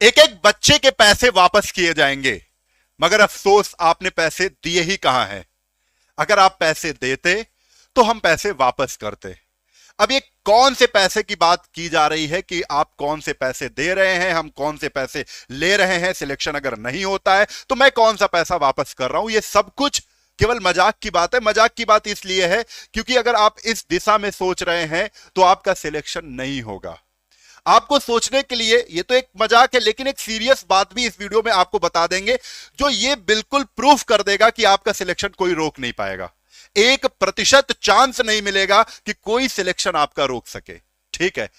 एक एक बच्चे के पैसे वापस किए जाएंगे, मगर अफसोस आपने पैसे दिए ही कहां हैं। अगर आप पैसे देते तो हम पैसे वापस करते। अब ये कौन से पैसे की बात की जा रही है कि आप कौन से पैसे दे रहे हैं, हम कौन से पैसे ले रहे हैं, सिलेक्शन अगर नहीं होता है तो मैं कौन सा पैसा वापस कर रहा हूं, ये सब कुछ केवल मजाक की बात है। मजाक की बात इसलिए है क्योंकि अगर आप इस दिशा में सोच रहे हैं तो आपका सिलेक्शन नहीं होगा। आपको सोचने के लिए ये तो एक मजाक है, लेकिन एक सीरियस बात भी इस वीडियो में आपको बता देंगे जो ये बिल्कुल प्रूफ कर देगा कि आपका सिलेक्शन कोई रोक नहीं पाएगा। 1% चांस नहीं मिलेगा कि कोई सिलेक्शन आपका रोक सके, ठीक है,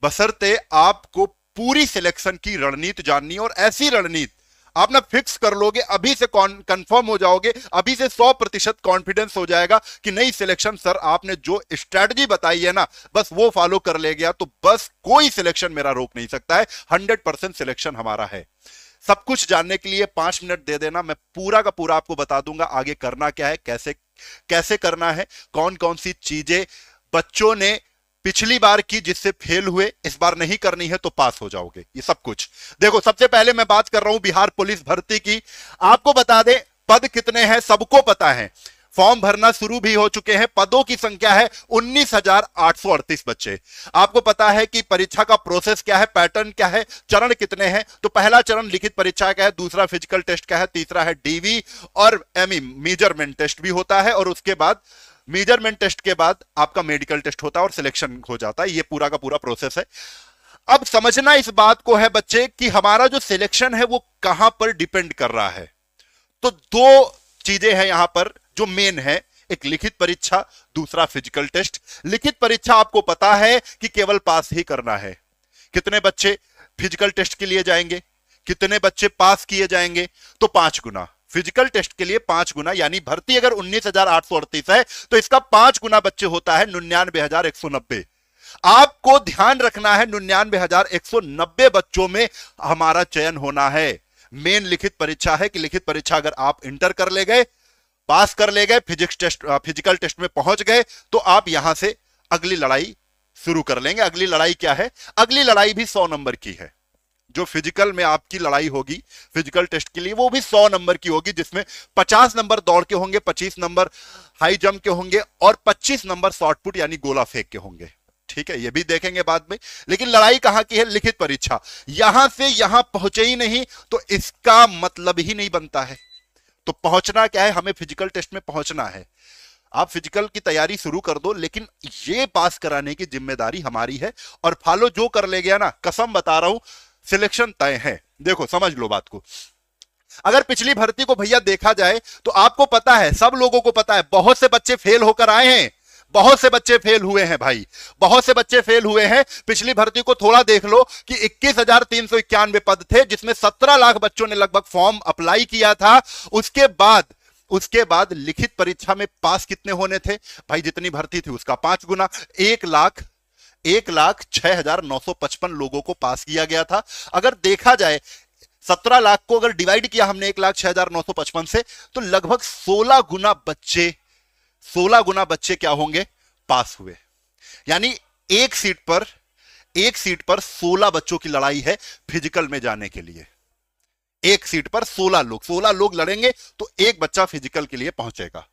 बशर्ते आपको पूरी सिलेक्शन की रणनीति जाननी और ऐसी रणनीति आप ना फिक्स कर लोगे, अभी से कंफर्म हो जाओगे, अभी से 100% कॉन्फिडेंस हो जाएगा कि नहीं सिलेक्शन सर आपने जो स्ट्रैटेजी बताई है ना बस वो फॉलो कर ले गया तो बस कोई सिलेक्शन मेरा रोक नहीं सकता है, 100% सिलेक्शन हमारा है। सब कुछ जानने के लिए 5 मिनट दे देना, मैं पूरा का पूरा आपको बता दूंगा आगे करना क्या है, कैसे कैसे करना है, कौन कौन सी चीजें बच्चों ने पिछली बार की जिससे फेल हुए इस बार नहीं करनी है तो पास हो जाओगे, ये सब कुछ। देखो सबसे पहले मैं बात कर रहा हूं बिहार पुलिस भर्ती की। आपको बता दें पद कितने हैं सबको पता है, फॉर्म भरना शुरू भी हो चुके हैं, पदों की संख्या है 19,838 बच्चे। आपको पता है कि परीक्षा का प्रोसेस क्या है, पैटर्न क्या है, चरण कितने हैं, तो पहला चरण लिखित परीक्षा का है, दूसरा फिजिकल टेस्ट का है, तीसरा है डीवी और एमई मेजरमेंट टेस्ट भी होता है, और उसके बाद मेजरमेंट टेस्ट के बाद आपका मेडिकल टेस्ट होता है और सिलेक्शन हो जाता है। ये पूरा का पूरा प्रोसेस है। अब समझना इस बात को है बच्चे कि हमारा जो सिलेक्शन है वो कहां पर डिपेंड कर रहा है। तो दो चीजें हैं यहां पर जो मेन है, एक लिखित परीक्षा, दूसरा फिजिकल टेस्ट। लिखित परीक्षा आपको पता है कि केवल पास ही करना है। कितने बच्चे फिजिकल टेस्ट के लिए जाएंगे, कितने बच्चे पास किए जाएंगे, तो 5 गुना। फिजिकल टेस्ट के लिए 5 गुना, यानी भर्ती अगर 19,838 है तो इसका 5 गुना बच्चे होता है 99,190। आपको ध्यान रखना है 99,190 बच्चों में हमारा चयन होना है। मेन लिखित परीक्षा है कि लिखित परीक्षा अगर आप इंटर कर ले गए, पास कर ले गए, फिजिकल टेस्ट में पहुंच गए तो आप यहां से अगली लड़ाई शुरू कर लेंगे। अगली लड़ाई क्या है? अगली लड़ाई भी 100 नंबर की है। जो फिजिकल में आपकी लड़ाई होगी फिजिकल टेस्ट के लिए वो भी 100 नंबर की होगी, जिसमें 50 नंबर दौड़ के होंगे, 25 नंबर हाई जंप के होंगे और 25 नंबर शॉर्ट पुट यानी गोला फेंक के होंगे। ठीक है, ये भी देखेंगे बाद में। लेकिन लड़ाई कहां की है? लिखित परीक्षा। यहां से यहां पहुंचे ही नहीं तो इसका मतलब ही नहीं बनता है। तो पहुंचना क्या है? हमें फिजिकल टेस्ट में पहुंचना है। आप फिजिकल की तैयारी शुरू कर दो, लेकिन ये पास कराने की जिम्मेदारी हमारी है। और फॉलो जो कर ले गया ना, कसम बता रहा हूं सिलेक्शन तय है। देखो समझ लो बात को। अगर पिछली भर्ती को भैया देखा जाए तो आपको पता है, सब लोगों को पता है, बहुत से बच्चे फेल होकर आए हैं, बहुत से बच्चे फेल हुए हैं भाई, बहुत से बच्चे फेल हुए हैं। पिछली भर्ती को थोड़ा देख लो कि 21,391 पद थे, जिसमें 17 लाख बच्चों ने लगभग फॉर्म अप्लाई किया था। उसके बाद लिखित परीक्षा में पास कितने होने थे भाई? जितनी भर्ती थी उसका 5 गुना, 1,06,955 लोगों को पास किया गया था। अगर देखा जाए 17 लाख को अगर डिवाइड किया हमने 1,06,955 से, तो लगभग 16 गुना बच्चे क्या होंगे? पास हुए। यानी एक सीट पर 16 बच्चों की लड़ाई है फिजिकल में जाने के लिए। एक सीट पर 16 लोग लड़ेंगे तो एक बच्चा फिजिकल के लिए पहुंचेगा,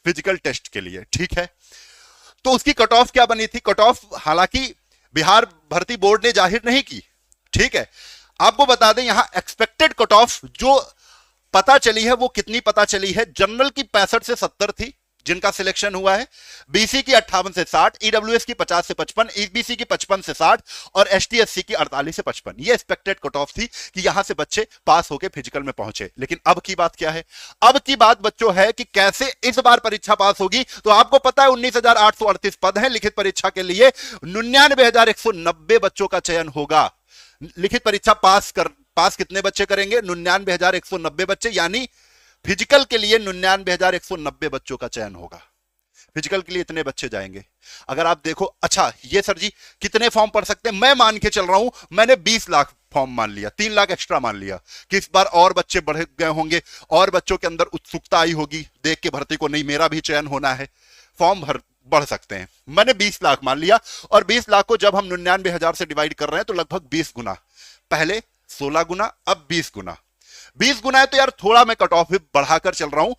फिजिकल टेस्ट के लिए। ठीक है, तो उसकी कट ऑफ क्या बनी थी? कट ऑफ हालांकि बिहार भर्ती बोर्ड ने जाहिर नहीं की, ठीक है। आपको बता दें यहां एक्सपेक्टेड कट ऑफ जो पता चली है वो कितनी पता चली है? जनरल की 65 से 70 थी जिनका सिलेक्शन हुआ है, बीसी की 58 से 60, ईडब्ल्यूएस की 50 से 55, ईबीसी की 55 से 60 और एसटी/एससी की 48 से 55। ये एक्सपेक्टेड कट ऑफ थी कि यहां से बच्चे पास होकर फिजिकल में पहुंचे। लेकिन अब की बात क्या है? अब की बात बच्चों है कि कैसे इस बार परीक्षा पास होगी। तो आपको पता है 19,838 पद है लिखित परीक्षा के लिए, 99,190 बच्चों का चयन होगा। लिखित परीक्षा पास कितने बच्चे करेंगे? 99,190 बच्चे, यानी फिजिकल के लिए 99,190 बच्चों का चयन होगा। फिजिकल के लिए इतने बच्चे जाएंगे। अगर आप देखो, अच्छा ये सर जी कितने फॉर्म पढ़ सकते हैं? मैं मान के चल रहा हूं, मैंने 20 लाख फॉर्म मान लिया, 3 लाख एक्स्ट्रा मान लिया कि इस बार और बच्चे बढ़ गए होंगे और बच्चों के अंदर उत्सुकता आई होगी देख के भर्ती को, नहीं मेरा भी चयन होना है, फॉर्म बढ़ सकते हैं। मैंने 20 लाख मान लिया और 20 लाख को जब हम 99,000 से डिवाइड कर रहे हैं तो लगभग 20 गुना। पहले 16 गुना, अब 20 गुना। 20 गुना है तो यार थोड़ा मैं कट ऑफ बढ़ाकर चल रहा हूं,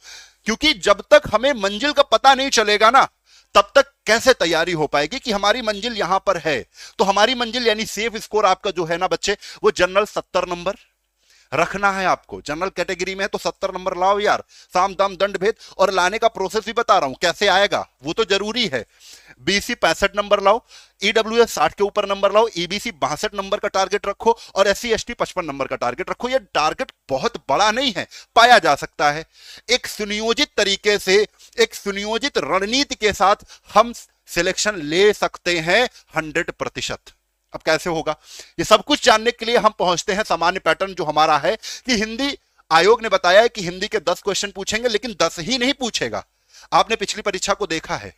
क्योंकि जब तक हमें मंजिल का पता नहीं चलेगा ना, तब तक कैसे तैयारी हो पाएगी कि हमारी मंजिल यहां पर है। तो हमारी मंजिल यानी सेफ स्कोर आपका जो है ना बच्चे, वो जनरल 70 नंबर रखना है आपको। जनरल कैटेगरी में है तो 70 नंबर लाओ यार, साम दाम दंड भेद। और लाने का प्रोसेस भी बता रहा हूं कैसे आएगा, वो तो जरूरी है। बीसी 65 नंबर लाओ, ईडब्ल्यूएस 60 के ऊपर नंबर लाओ, ईबीसी 62 नंबर का टारगेट रखो, और एससी एसटी 55 नंबर का टारगेट रखो। ये टारगेट बहुत बड़ा नहीं है, पाया जा सकता है। एक सुनियोजित तरीके से, एक सुनियोजित रणनीति के साथ हम सिलेक्शन ले सकते हैं 100%। अब कैसे होगा, ये सब कुछ जानने के लिए हम पहुंचते हैं सामान्य पैटर्न जो हमारा है कि हिंदी आयोग ने बताया है कि हिंदी के 10 क्वेश्चन पूछेंगे, लेकिन 10 ही नहीं पूछेगा। आपने पिछली परीक्षा को देखा है,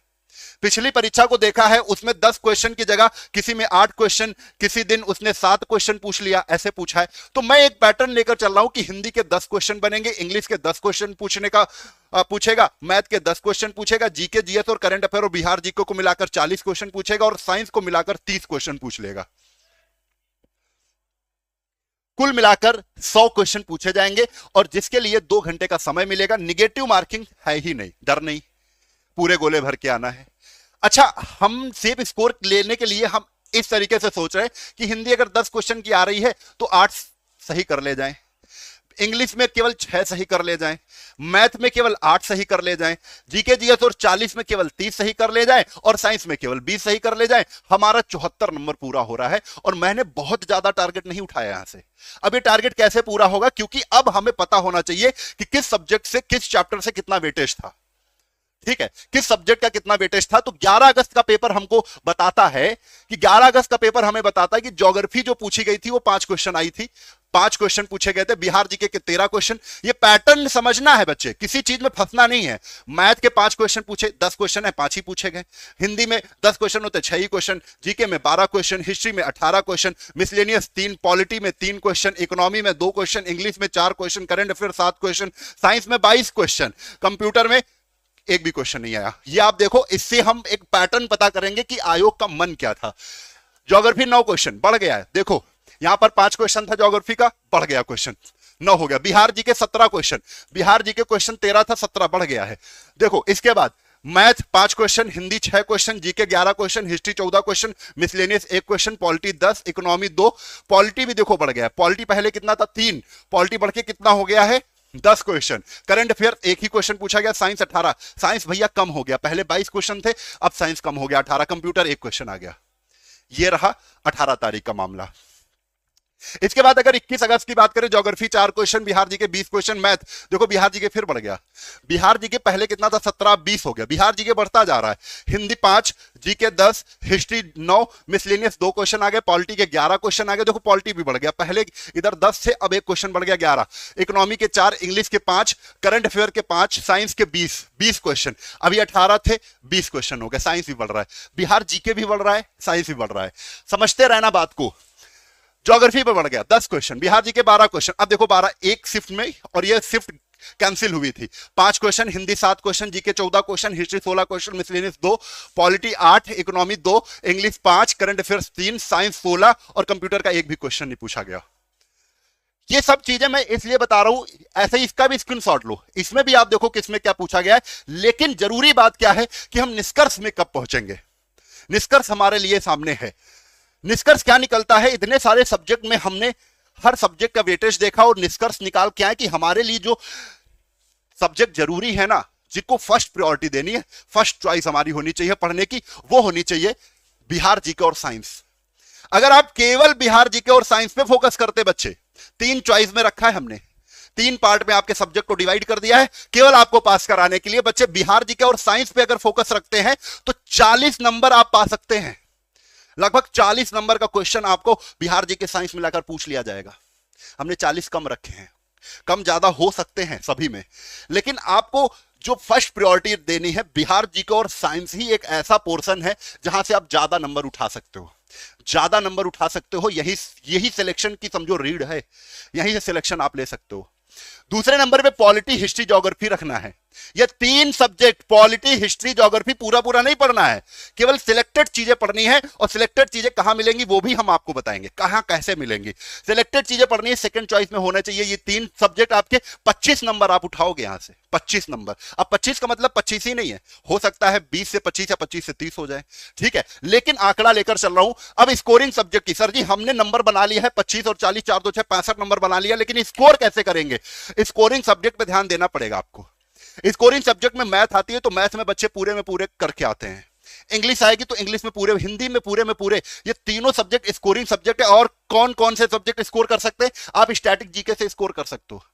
पिछली परीक्षा को देखा है, उसमें 10 क्वेश्चन की जगह किसी में 8 क्वेश्चन, किसी दिन उसने 7 क्वेश्चन पूछ लिया, ऐसे पूछा है। तो मैं एक पैटर्न लेकर चल रहा हूं कि हिंदी के 10 क्वेश्चन बनेंगे, इंग्लिश के 10 क्वेश्चन पूछेगा, मैथ के 10 क्वेश्चन पूछेगा, जीके जीएस और करंट अफेयर और बिहार जीके को मिलाकर 40 क्वेश्चन पूछेगा, और साइंस को मिलाकर 30 क्वेश्चन पूछ लेगा। कुल मिलाकर 100 क्वेश्चन पूछे जाएंगे, और जिसके लिए 2 घंटे का समय मिलेगा। निगेटिव मार्किंग है ही नहीं, डर नहीं, पूरे गोले भर के आना है। अच्छा, हम सेफ स्कोर लेने के लिए हम इस तरीके से सोच रहे हैं कि हिंदी अगर 10 क्वेश्चन की आ रही है तो 8 सही कर ले जाएं, इंग्लिश में केवल 6 सही कर ले जाएं, मैथ में केवल 8 सही कर ले जाएं, जीके जीएस और 40 में केवल 30 सही कर ले जाएं, और साइंस में केवल 20 सही कर ले जाएं। हमारा 74 नंबर पूरा हो रहा है, और मैंने बहुत ज्यादा टारगेट नहीं उठाया यहां से। अब ये टारगेट कैसे पूरा होगा, क्योंकि अब हमें पता होना चाहिए कि किस सब्जेक्ट से, किस चैप्टर से कितना वेटेज था। ठीक है, किस सब्जेक्ट का कितना वेटेज था। तो 11 अगस्त का पेपर हमको बताता है कि 11 अगस्त का पेपर हमें बताता है कि ज्योग्राफी जो पूछी गई थी वो 5 क्वेश्चन आई थी, 5 क्वेश्चन पूछे गए थे, बिहार जीके के 13 क्वेश्चन। ये पैटर्न समझना है बच्चे, किसी चीज में फंसना नहीं है। मैथ के 5 क्वेश्चन पूछे, 10 क्वेश्चन है, 5 ही पूछे गए। हिंदी में 10 क्वेश्चन होते, 6 ही क्वेश्चन। जीके में 12 क्वेश्चन, हिस्ट्री में 18 क्वेश्चन, मिसलेनियस 3, पॉलिटी में 3 क्वेश्चन, इकोनॉमी में 2 क्वेश्चन, इंग्लिश में 4 question, current affair 7 question, science में 22 क्वेश्चन, कंप्यूटर में एक भी क्वेश्चन नहीं आया। ये आप देखो, इससे हम एक पैटर्न पता करेंगे कि आयोग का मन क्या था। ज्योग्राफी 9 क्वेश्चन, बढ़ गया है। देखो यहां पर 5 क्वेश्चन था ज्योग्राफी का, बढ़ गया क्वेश्चन 9 हो गया। बिहार जी के 17 क्वेश्चन, बिहार जी के क्वेश्चन 13 था, 17 बढ़ गया है। देखो इसके बाद math 5 question, Hindi 6 question, GK 11 question, history 14 question, miscellaneous 1 question, polity 10, economy 2। Polity भी देखो बढ़ गया है, पॉलिटी पहले कितना था 3, पॉलिटी बढ़ के कितना हो गया है 10 क्वेश्चन। करंट अफेयर 1 ही क्वेश्चन पूछा गया। साइंस 18, साइंस भैया कम हो गया, पहले 22 क्वेश्चन थे, अब साइंस कम हो गया 18। कंप्यूटर 1 क्वेश्चन आ गया। ये रहा 18 तारीख का मामला। इसके बाद अगर 21 अगस्त की बात करें, ज्योग्राफी 4 क्वेश्चन, बिहार जी के 20 क्वेश्चन, मैथ देखो बिहार जी के फिर बढ़ गया। बिहार जी के पहले कितना था 17, 20 हो गया, बिहार जी के बढ़ता जा रहा है। हिंदी 5, जी के 10, हिस्ट्री 9, मिसलेनियस 2 क्वेश्चन आ गए, पॉलिटी के 11 क्वेश्चन आ गए। देखो पॉलिटी भी बढ़ गया, पहले इधर 10 थे, अब 1 क्वेश्चन बढ़ गया 11। इकोनॉमी के 4, इंग्लिश के 5, करंट अफेयर के 5, साइंस के 20 क्वेश्चन। अभी 18 थे, 20 क्वेश्चन हो गए। साइंस भी बढ़ रहा है, बिहार जीके भी बढ़ रहा है, साइंस भी बढ़ रहा है। समझते रहना बात को। ज्योग्राफी पे बढ़ गया 10 क्वेश्चन, बिहार जी के 12 क्वेश्चन। अब देखो 12 एक शिफ्ट में, और ये शिफ्ट कैंसिल हुई थी। 5 question, Hindi 7 question, GK 14 question, history 16 question, miscellaneous 2, polity 8, economy 2, English 5, current affairs 3, science 16, और कंप्यूटर का एक भी क्वेश्चन नहीं पूछा गया। ये सब चीजें मैं इसलिए बता रहा हूं, ऐसे ही इसका भी स्क्रीनशॉट लो, इसमें भी आप देखो किसमें क्या पूछा गया है। लेकिन जरूरी बात क्या है कि हम निष्कर्ष में कब पहुंचेंगे। निष्कर्ष हमारे लिए सामने है। निष्कर्ष क्या निकलता है, इतने सारे सब्जेक्ट में हमने हर सब्जेक्ट का वेटेज देखा, और निष्कर्ष निकाल के आए कि हमारे लिए जो सब्जेक्ट जरूरी है ना, जिसको फर्स्ट प्रायोरिटी देनी है, फर्स्ट चॉइस हमारी होनी चाहिए पढ़ने की, वो होनी चाहिए बिहार जीके और साइंस। अगर आप केवल बिहार जीके और साइंस पे फोकस करते बच्चे, 3 चॉइस में रखा है हमने, 3 पार्ट में आपके सब्जेक्ट को डिवाइड कर दिया है केवल आपको पास कराने के लिए। बच्चे बिहार जीके और साइंस पे अगर फोकस रखते हैं तो 40 नंबर आप पा सकते हैं। लगभग 40 नंबर का क्वेश्चन आपको बिहार जी के साइंस मिलाकर पूछ लिया जाएगा। हमने 40 कम रखे हैं, कम ज्यादा हो सकते हैं सभी में, लेकिन आपको जो फर्स्ट प्रायोरिटी देनी है, बिहार जी के और साइंस ही एक ऐसा पोर्शन है जहां से आप ज्यादा नंबर उठा सकते हो, ज्यादा नंबर उठा सकते हो। यही सिलेक्शन की समझो रीढ़ है, यहीं से सिलेक्शन आप ले सकते हो। दूसरे नंबर पे पॉलिटी, हिस्ट्री, ज्योग्राफी रखना है। ये 3 सब्जेक्ट पॉलिटी, हिस्ट्री, ज्योग्राफी पूरा पूरा नहीं पढ़ना है, केवल सिलेक्टेड चीजें पढ़नी है। और सिलेक्टेड चीजें कहां मिलेंगी वो भी हम आपको बताएंगे, कहां कैसे मिलेंगी। सिलेक्टेड चीजें पढ़नी है, सेकंड चॉइस में होना चाहिए। ये 3 सब्जेक्ट आपके 25 नंबर आप उठाओगे यहां से, 25 नंबर। अब 25 का मतलब 25 ही नहीं है, हो सकता है 20 से 25 या 25 से 30 हो जाए, ठीक है, लेकिन आंकड़ा लेकर चल रहा हूं। अब स्कोरिंग सब्जेक्ट की, सर जी हमने नंबर बना लिया है 25 और 40, 4 2 6 65 नंबर बना लिया, लेकिन स्कोर कैसे करेंगे? स्कोरिंग सब्जेक्ट पे ध्यान देना पड़ेगा आपको। स्कोरिंग सब्जेक्ट में मैथ आती है तो मैथ में बच्चे पूरे में पूरे करके आते हैं, इंग्लिश आएगी तो इंग्लिश में पूरे, हिंदी में पूरे में पूरे। ये तीनों सब्जेक्ट स्कोरिंग सब्जेक्ट है। और कौन कौन से सब्जेक्ट स्कोर कर सकते हैं? आप स्टैटिक जीके से स्कोर कर सकते हो,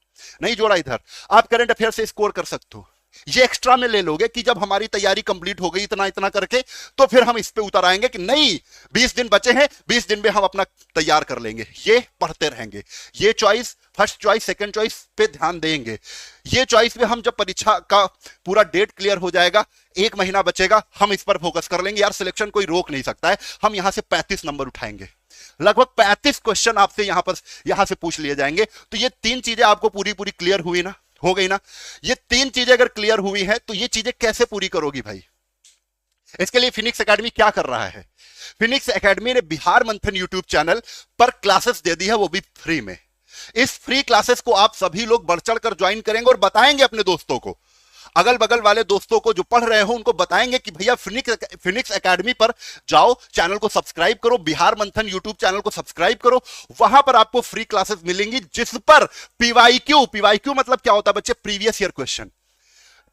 नहीं जोड़ा इधर, आप करंट अफेयर से स्कोर कर सकते हो। ये एक्स्ट्रा में ले लोगे कि जब हमारी तैयारी कंप्लीट हो गई इतना इतना करके, तो फिर हम इस पे उतर आएंगे कि नहीं 20 दिन बचे हैं, 20 दिन में हम अपना तैयार कर लेंगे। ये पढ़ते रहेंगे। ये choice, first choice, second choice पे ध्यान देंगे। ये चॉइस पे हम जब परीक्षा का पूरा डेट क्लियर हो जाएगा, 1 महीना बचेगा, हम इस पर फोकस कर लेंगे। यार सिलेक्शन कोई रोक नहीं सकता है। हम यहां से 35 नंबर उठाएंगे, लगभग 35 क्वेश्चन आपसे यहां से पूछ लिए जाएंगे। तो ये 3 चीजें आपको पूरी पूरी क्लियर हुई ना, हो गई ना? ये 3 चीजें अगर क्लियर हुई है तो ये चीजें कैसे पूरी करोगी भाई? इसके लिए फिनिक्स एकेडमी क्या कर रहा है? फिनिक्स एकेडमी ने बिहार मंथन यूट्यूब चैनल पर क्लासेस दे दी है, वो भी फ्री में। इस फ्री क्लासेस को आप सभी लोग बढ़ चढ़ कर ज्वाइन करेंगे और बताएंगे अपने दोस्तों को, अगल बगल वाले दोस्तों को जो पढ़ रहे हो उनको बताएंगे कि भैया फिनिक्स एकेडमी पर जाओ, चैनल को सब्सक्राइब करो, बिहार मंथन यूट्यूब चैनल को सब्सक्राइब करो। वहां पर आपको फ्री क्लासेस मिलेंगी जिस पर पीवाईक्यू मतलब क्या होता है बच्चे? प्रीवियस ईयर क्वेश्चन,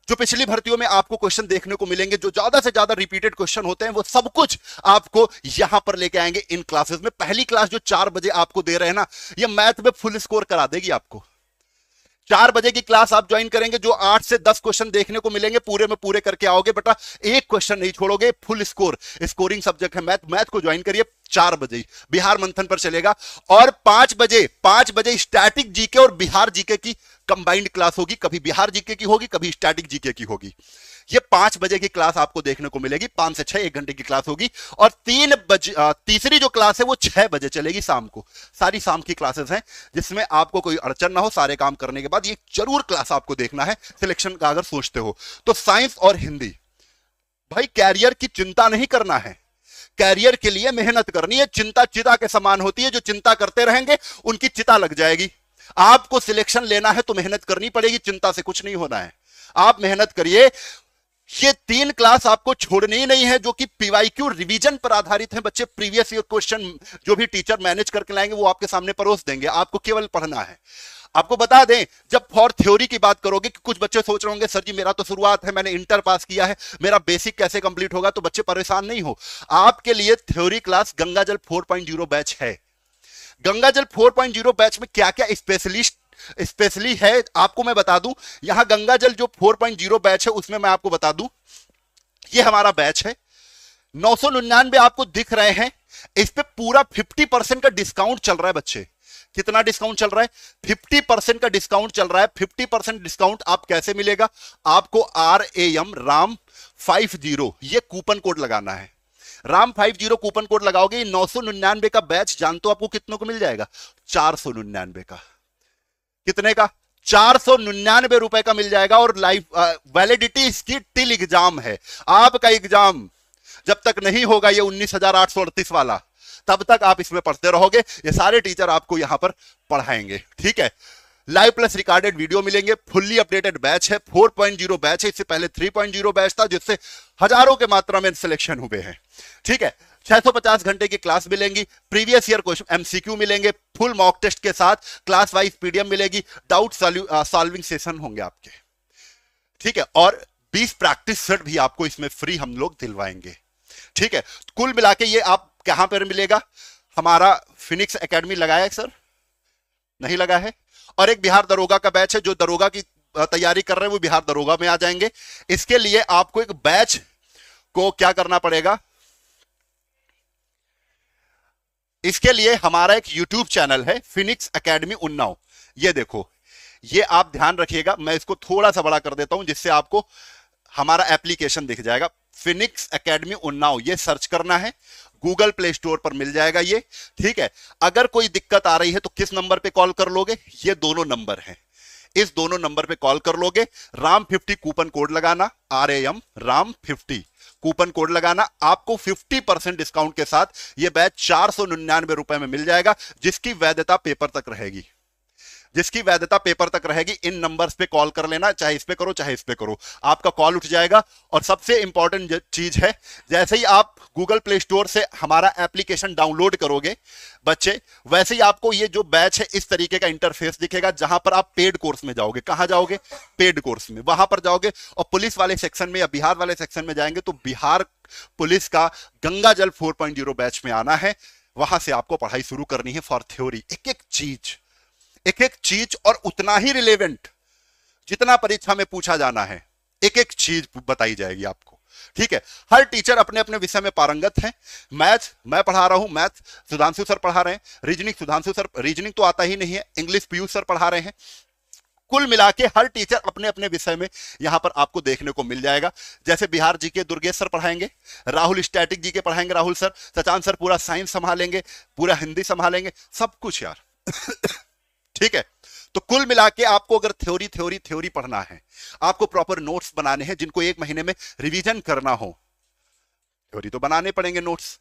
जो पिछली भर्तियों में आपको क्वेश्चन देखने को मिलेंगे, जो ज्यादा से ज्यादा रिपीटेड क्वेश्चन होते हैं, वो सब कुछ आपको यहां पर लेके आएंगे इन क्लासेस में। पहली क्लास जो 4 बजे आपको दे रहे हैं ना, ये मैथ में फुल स्कोर करा देगी आपको। 4 बजे की क्लास आप ज्वाइन करेंगे, जो 8 से 10 क्वेश्चन देखने को मिलेंगे पूरे में पूरे करके आओगे बेटा, एक क्वेश्चन नहीं छोड़ोगे, फुल स्कोर। स्कोरिंग सब्जेक्ट है मैथ, मैथ को ज्वाइन करिए। 4 बजे बिहार मंथन पर चलेगा। और 5 बजे स्टैटिक जीके और बिहार जीके की कंबाइंड क्लास होगी, कभी बिहार जीके की होगी, कभी स्टैटिक जीके की होगी। ये 5 बजे की क्लास आपको देखने को मिलेगी, 5 से 6 1 घंटे की क्लास होगी। और 3 बजे तीसरी जो क्लास है वो 6 बजे चलेगी शाम को। सारी शाम की क्लासेस हैं जिसमें आपको कोई अड़चन ना हो। सारे काम करने के बाद ये जरूर क्लास आपको देखना है सिलेक्शन का अगर सोचते हो तो। साइंस और हिंदी भाई, कैरियर की चिंता नहीं करना है, कैरियर के लिए मेहनत करनी है। चिंता चिता के समान होती है, जो चिंता करते रहेंगे उनकी चिता लग जाएगी। आपको सिलेक्शन लेना है तो मेहनत करनी पड़ेगी, चिंता से कुछ नहीं होना है। आप मेहनत करिए। ये 3 क्लास आपको छोड़नी ही नहीं है, जो कि पीवाईक्यू रिवीजन पर आधारित है बच्चे। प्रीवियस ईयर क्वेश्चन जो भी टीचर मैनेज करके लाएंगे वो आपके सामने परोस देंगे, आपको केवल पढ़ना है। आपको बता दें, जब फॉर थ्योरी की बात करोगे, कि कुछ बच्चे सोच रहे होंगे सर जी मेरा तो शुरुआत है, मैंने इंटर पास किया है, मेरा बेसिक कैसे कंप्लीट होगा? तो बच्चे परेशान नहीं हो, आपके लिए थ्योरी क्लास गंगाजल 4.0 बैच है। गंगाजल 4.0 बैच में क्या क्या स्पेशली है आपको मैं बता दूं। यहां गंगाजल जो 4.0 बैच है उसमें मैं आपको बता दूं, ये हमारा बैच है। 999 आपको दिख रहे हैं, इस पे पूरा 50% का डिस्काउंट चल रहा है बच्चे। कितना डिस्काउंट चल रहा है? 50% का डिस्काउंट चल रहा है। 50% डिस्काउंट आप कैसे मिलेगा? आपको RAM50 ये कूपन कोड लगाना है। RAM50 कूपन कोड लगाओगे, 999 का बैच जानते हो आपको कितनों को मिल जाएगा? 499 का। कितने का? 499 रुपए का मिल जाएगा। और लाइफ वैलिडिटी इसकी टिल एग्जाम है। आपका एग्जाम जब तक नहीं होगा ये 19,838 वाला, तब तक आप इसमें पढ़ते रहोगे। ये सारे टीचर आपको यहां पर पढ़ाएंगे, ठीक है। लाइव प्लस रिकॉर्डेड वीडियो मिलेंगे। फुल्ली अपडेटेड बैच है, 4.0 बैच है। इससे पहले 3.0 बैच था जिससे हजारों के मात्रा में सिलेक्शन हुए हैं, ठीक है। 650 घंटे की क्लास मिलेंगी, प्रीवियस ईयर क्वेश्चन एमसीक्यू मिलेंगे, फुल मॉक टेस्ट के साथ क्लास वाइज पीडीएफ मिलेगी, डाउट सॉल्विंग सेशन होंगे आपके, ठीक है। और 20 प्रैक्टिस सेट भी आपको इसमें फ्री हम लोग दिलवाएंगे, ठीक है। कुल मिला के ये आप कहां पर मिलेगा? हमारा फिनिक्स एकेडमी लगाया है सर? नहीं लगा है। और एक बिहार दरोगा का बैच है, जो दरोगा की तैयारी कर रहे हैं वो बिहार दरोगा में आ जाएंगे। इसके लिए आपको एक बैच को क्या करना पड़ेगा? इसके लिए हमारा एक YouTube चैनल है फिनिक्स एकेडमी उन्नाव। ये देखो, ये आप ध्यान रखिएगा, मैं इसको थोड़ा सा बड़ा कर देता हूं जिससे आपको हमारा एप्लीकेशन दिख जाएगा। फिनिक्स एकेडमी उन्नाव ये सर्च करना है, गूगल प्ले स्टोर पर मिल जाएगा ये, ठीक है। अगर कोई दिक्कत आ रही है तो किस नंबर पे कॉल कर लोगे? ये दोनों नंबर हैं, इस दोनों नंबर पे कॉल कर लोगे, RAM50 कूपन कोड लगाना, RAM RAM50 कूपन कोड लगाना, आपको 50% डिस्काउंट के साथ यह बैच 499 रुपए में मिल जाएगा, जिसकी वैधता पेपर तक रहेगी, जिसकी वैधता पेपर तक रहेगी। इन नंबर्स पे कॉल कर लेना, चाहे इस पे करो चाहे इस पे करो, आपका कॉल उठ जाएगा। और सबसे इंपॉर्टेंट चीज है, जैसे ही आप गूगल प्ले स्टोर से हमारा एप्लीकेशन डाउनलोड करोगे बच्चे, वैसे ही आपको ये जो बैच है इस तरीके का इंटरफेस दिखेगा, जहां पर आप पेड कोर्स में जाओगे। कहां जाओगे? पेड कोर्स में, वहां पर जाओगे और पुलिस वाले सेक्शन में या बिहार वाले सेक्शन में जाएंगे तो बिहार पुलिस का गंगा जल 4.0 बैच में आना है। वहां से आपको पढ़ाई शुरू करनी है फॉर थ्योरी, एक एक चीज और उतना ही रिलेवेंट जितना परीक्षा में पूछा जाना है, एक एक चीज बताई जाएगी आपको। ठीक है, हर टीचर अपने अपने विषय में पारंगत है। मैथ मैं पढ़ा रहा हूं, मैथ सुधांशु सर पढ़ा रहे हैं, रीजनिंग सुधांशु सर, रीजनिंग तो आता ही नहीं है, इंग्लिश पीयूष सर पढ़ा रहे हैं। कुल मिला के हर टीचर अपने अपने विषय में यहां पर आपको देखने को मिल जाएगा। जैसे बिहार जी के दुर्गेश सर पढ़ाएंगे, राहुल स्टैटिक जी के पढ़ाएंगे राहुल सर, सचान सर पूरा साइंस संभालेंगे, पूरा हिंदी संभालेंगे, सब कुछ यार। ठीक है, तो कुल मिला के आपको अगर थ्योरी पढ़ना है, आपको प्रॉपर नोट्स बनाने हैं जिनको 1 महीने में रिवीजन करना हो, थ्योरी तो बनाने पड़ेंगे नोट्स,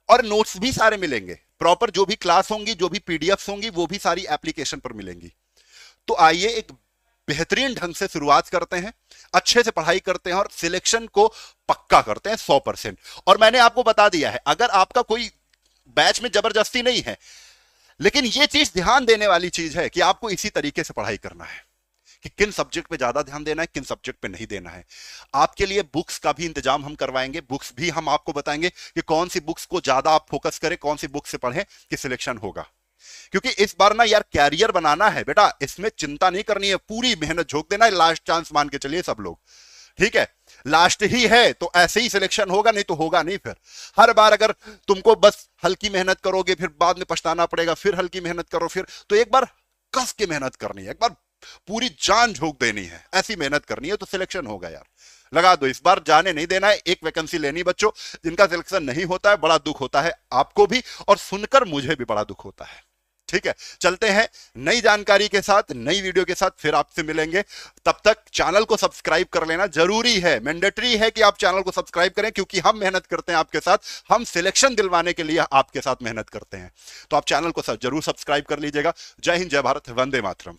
और नोट्स भी सारे मिलेंगे प्रॉपर, जो भी क्लास होंगी, जो भी पीडीएफ होंगी, वो भी सारी एप्लीकेशन पर मिलेंगी। तो आइए एक बेहतरीन ढंग से शुरुआत करते हैं, अच्छे से पढ़ाई करते हैं और सिलेक्शन को पक्का करते हैं 100%। और मैंने आपको बता दिया है, अगर आपका कोई बैच में जबरदस्ती नहीं है, लेकिन यह चीज ध्यान देने वाली चीज है कि आपको इसी तरीके से पढ़ाई करना है कि किन सब्जेक्ट पे ज्यादा ध्यान देना है, किन सब्जेक्ट पे नहीं देना है। आपके लिए बुक्स का भी इंतजाम हम करवाएंगे, बुक्स भी हम आपको बताएंगे कि कौन सी बुक्स को ज्यादा आप फोकस करें, कौन सी बुक से पढ़ें कि सिलेक्शन होगा। क्योंकि इस बार ना यार कैरियर बनाना है बेटा, इसमें चिंता नहीं करनी है, पूरी मेहनत झोंक देना है, लास्ट चांस मान के चलिए सब लोग। ठीक है, लास्ट ही है तो ऐसे ही सिलेक्शन होगा, नहीं तो होगा नहीं। फिर हर बार अगर तुमको बस हल्की मेहनत करोगे फिर बाद में पछताना पड़ेगा, फिर हल्की मेहनत करो, फिर तो एक बार कस के मेहनत करनी है, एक बार पूरी जान झोंक देनी है, ऐसी मेहनत करनी है तो सिलेक्शन होगा यार। लगा दो, इस बार जाने नहीं देना है। एक वैकेंसी लेनी बच्चों, जिनका सिलेक्शन नहीं होता है बड़ा दुख होता है आपको भी, और सुनकर मुझे भी बड़ा दुख होता है। ठीक है, चलते हैं नई जानकारी के साथ, नई वीडियो के साथ फिर आपसे मिलेंगे। तब तक चैनल को सब्सक्राइब कर लेना जरूरी है, मैंडेटरी है कि आप चैनल को सब्सक्राइब करें, क्योंकि हम मेहनत करते हैं आपके साथ, हम सिलेक्शन दिलवाने के लिए आपके साथ मेहनत करते हैं। तो आप चैनल को जरूर सब्सक्राइब कर लीजिएगा। जय हिंद, जय भारत, वंदे मातरम।